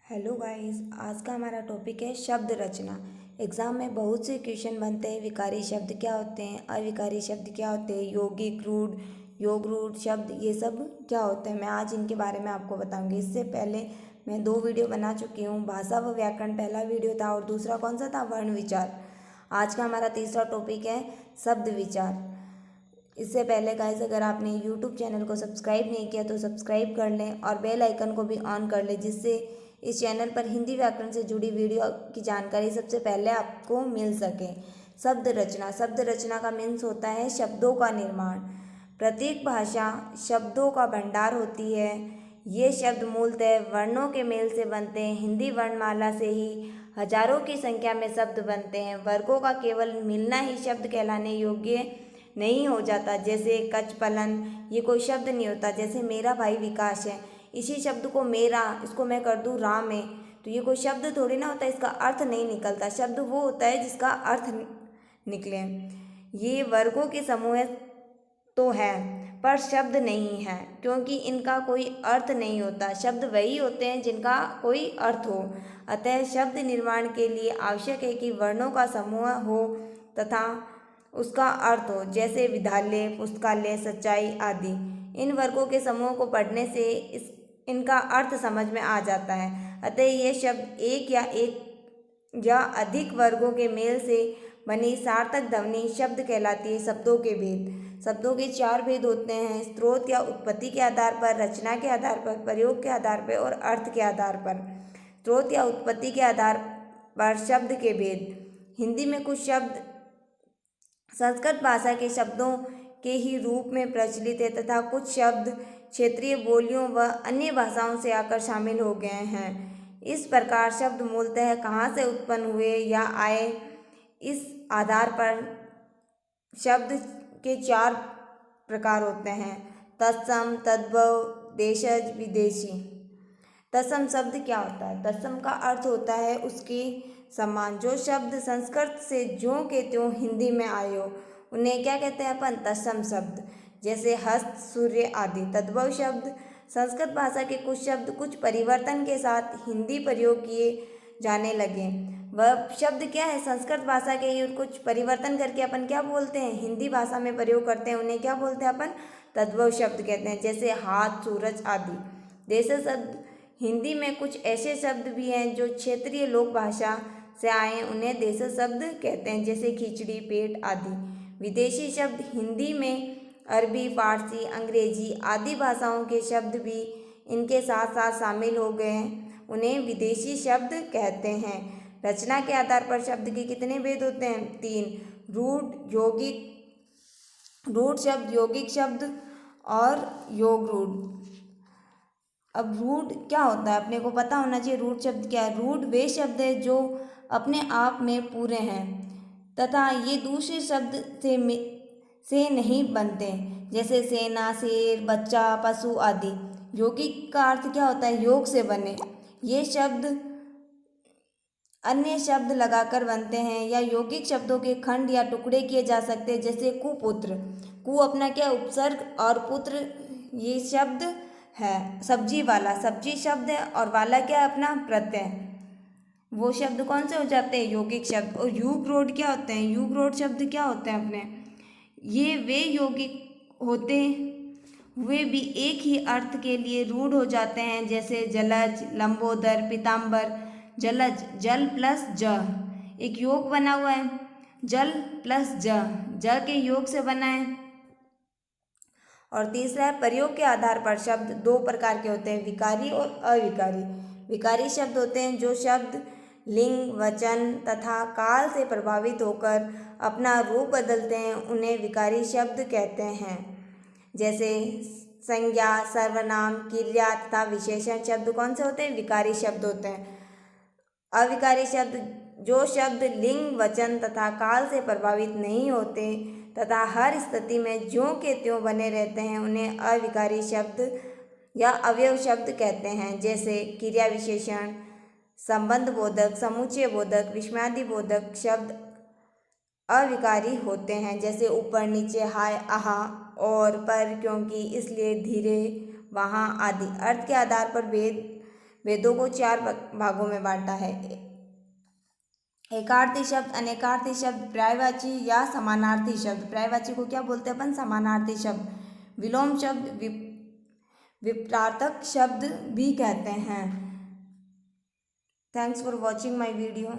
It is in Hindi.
हेलो गाइस, आज का हमारा टॉपिक है शब्द रचना। एग्ज़ाम में बहुत से क्वेश्चन बनते हैं। विकारी शब्द क्या होते हैं, अविकारी शब्द क्या होते हैं, यौगिक रूढ़, योग रूढ़ शब्द, ये सब क्या होते हैं। मैं आज इनके बारे में आपको बताऊंगी। इससे पहले मैं 2 वीडियो बना चुकी हूँ। भाषा व व्याकरण पहला वीडियो था और दूसरा कौन सा था, वर्ण विचार। आज का हमारा तीसरा टॉपिक है शब्द विचार। इससे पहले गाइस, अगर आपने यूट्यूब चैनल को सब्सक्राइब नहीं किया तो सब्सक्राइब कर लें और बेल आइकन को भी ऑन कर लें, जिससे इस चैनल पर हिंदी व्याकरण से जुड़ी वीडियो की जानकारी सबसे पहले आपको मिल सके। शब्द रचना का मीन्स होता है शब्दों का निर्माण। प्रत्येक भाषा शब्दों का भंडार होती है। ये शब्द मूलतः वर्णों के मेल से बनते हैं। हिंदी वर्णमाला से ही हजारों की संख्या में शब्द बनते हैं। वर्गों का केवल मिलना ही शब्द कहलाने योग्य नहीं हो जाता। जैसे कचपलन, ये कोई शब्द नहीं होता। जैसे मेरा भाई विकास है, इसी शब्द को मेरा, इसको मैं कर दूँ राम है, तो ये कोई शब्द थोड़ी ना होता, इसका अर्थ नहीं निकलता। शब्द वो होता है जिसका अर्थ निकले। ये वर्गों के समूह तो है पर शब्द नहीं है, क्योंकि इनका कोई अर्थ नहीं होता। शब्द वही होते हैं जिनका कोई अर्थ हो। अतः शब्द निर्माण के लिए आवश्यक है कि वर्णों का समूह हो तथा उसका अर्थ हो, जैसे विद्यालय, पुस्तकालय, सच्चाई आदि। इन वर्गों के समूह को पढ़ने से इनका अर्थ समझ में आ जाता है। अतः ये शब्द एक या अधिक वर्गों के मेल से बनी सार्थक ध्वनि शब्द कहलाती है। शब्दों के भेद। शब्दों के 4 भेद होते हैं: स्रोत या उत्पत्ति के आधार पर, रचना के आधार पर, प्रयोग के आधार पर और अर्थ के आधार पर। स्रोत या उत्पत्ति के आधार पर शब्द के भेद। हिंदी में कुछ शब्द संस्कृत भाषा के शब्दों के ही रूप में प्रचलित है तथा कुछ शब्द क्षेत्रीय बोलियों व अन्य भाषाओं से आकर शामिल हो गए हैं। इस प्रकार शब्द मूलतः कहाँ से उत्पन्न हुए या आए, इस आधार पर शब्द के 4 प्रकार होते हैं: तत्सम, तद्भव, देशज, विदेशी। तत्सम शब्द क्या होता है? तत्सम का अर्थ होता है उसके समान। जो शब्द संस्कृत से ज्यों के त्यों हिंदी में आए हो उन्हें क्या कहते हैं अपन? तत्सम शब्द। जैसे हस्त, सूर्य आदि। तद्भव शब्द संस्कृत भाषा के कुछ शब्द कुछ परिवर्तन के साथ हिंदी प्रयोग किए जाने लगे। वह शब्द क्या है? संस्कृत भाषा के ही कुछ परिवर्तन करके अपन क्या बोलते हैं, हिंदी भाषा में प्रयोग करते हैं, उन्हें क्या बोलते हैं अपन? तद्भव शब्द कहते हैं। जैसे हाथ, सूरज आदि। देशज शब्द हिंदी में कुछ ऐसे शब्द भी हैं जो क्षेत्रीय लोक भाषा से आए हैं, उन्हें देशज शब्द कहते हैं। जैसे खिचड़ी, पेट आदि। विदेशी शब्द हिंदी में अरबी, फारसी, अंग्रेजी आदि भाषाओं के शब्द भी इनके साथ साथ शामिल हो गए हैं, उन्हें विदेशी शब्द कहते हैं। रचना के आधार पर शब्द के कितने भेद होते हैं? 3। रूढ़, यौगिक। रूढ़ शब्द, यौगिक शब्द और योग रूढ़। अब रूढ़ क्या होता है अपने को पता होना चाहिए। रूढ़ शब्द क्या है? रूढ़ वे शब्द है जो अपने आप में पूरे हैं तथा ये दूसरे शब्द से नहीं बनते, जैसे सेना, शेर, बच्चा, पशु आदि। यौगिक का अर्थ क्या होता है? योग से बने। ये शब्द अन्य शब्द लगाकर बनते हैं या यौगिक शब्दों के खंड या टुकड़े किए जा सकते हैं। जैसे कुपुत्र, कु अपना क्या उपसर्ग और पुत्र ये शब्द है सब्जी वाला, सब्जी शब्द है और वाला क्या है अपना प्रत्यय। वो शब्द कौन से हो जाते हैं? यौगिक शब्द। और युग रोड क्या होते हैं? युग रोड शब्द क्या होते हैं अपने? ये वे यौगिक होते हुए भी एक ही अर्थ के लिए रूढ़ हो जाते हैं। जैसे जलज, लंबोदर, पीताम्बर। जलज, जल प्लस ज, एक योग बना हुआ है, जल प्लस ज, ज के योग से बना है। और तीसरा है प्रयोग के आधार पर शब्द 2 प्रकार के होते हैं, विकारी और अविकारी। विकारी शब्द होते हैं जो शब्द लिंग, वचन तथा काल से प्रभावित होकर अपना रूप बदलते हैं, उन्हें विकारी शब्द कहते हैं। जैसे संज्ञा, सर्वनाम, क्रिया तथा विशेषण शब्द कौन से होते हैं? विकारी शब्द होते हैं। अविकारी शब्द जो शब्द लिंग, वचन तथा काल से प्रभावित नहीं होते तथा हर स्थिति में ज्यों के त्यों बने रहते हैं, उन्हें अविकारी शब्द या अवयव शब्द कहते हैं। जैसे क्रिया विशेषण, संबंध बोधक, समुच्चय बोधक, विस्मयादि बोधक शब्द अविकारी होते हैं। जैसे ऊपर, नीचे, हाय, आहा, और, पर, क्योंकि, इसलिए, धीरे, वहाँ आदि। अर्थ के आधार पर भेद वेदों को 4 भागों में बांटा है। एकार्थी शब्द, अनेकार्थी शब्द, पर्यायवाची या समानार्थी शब्द। पर्यायवाची को क्या बोलते हैं अपन? समानार्थी शब्द। विलोम शब्द, विपरार्थक शब्द भी कहते हैं। Thanks for watching my video.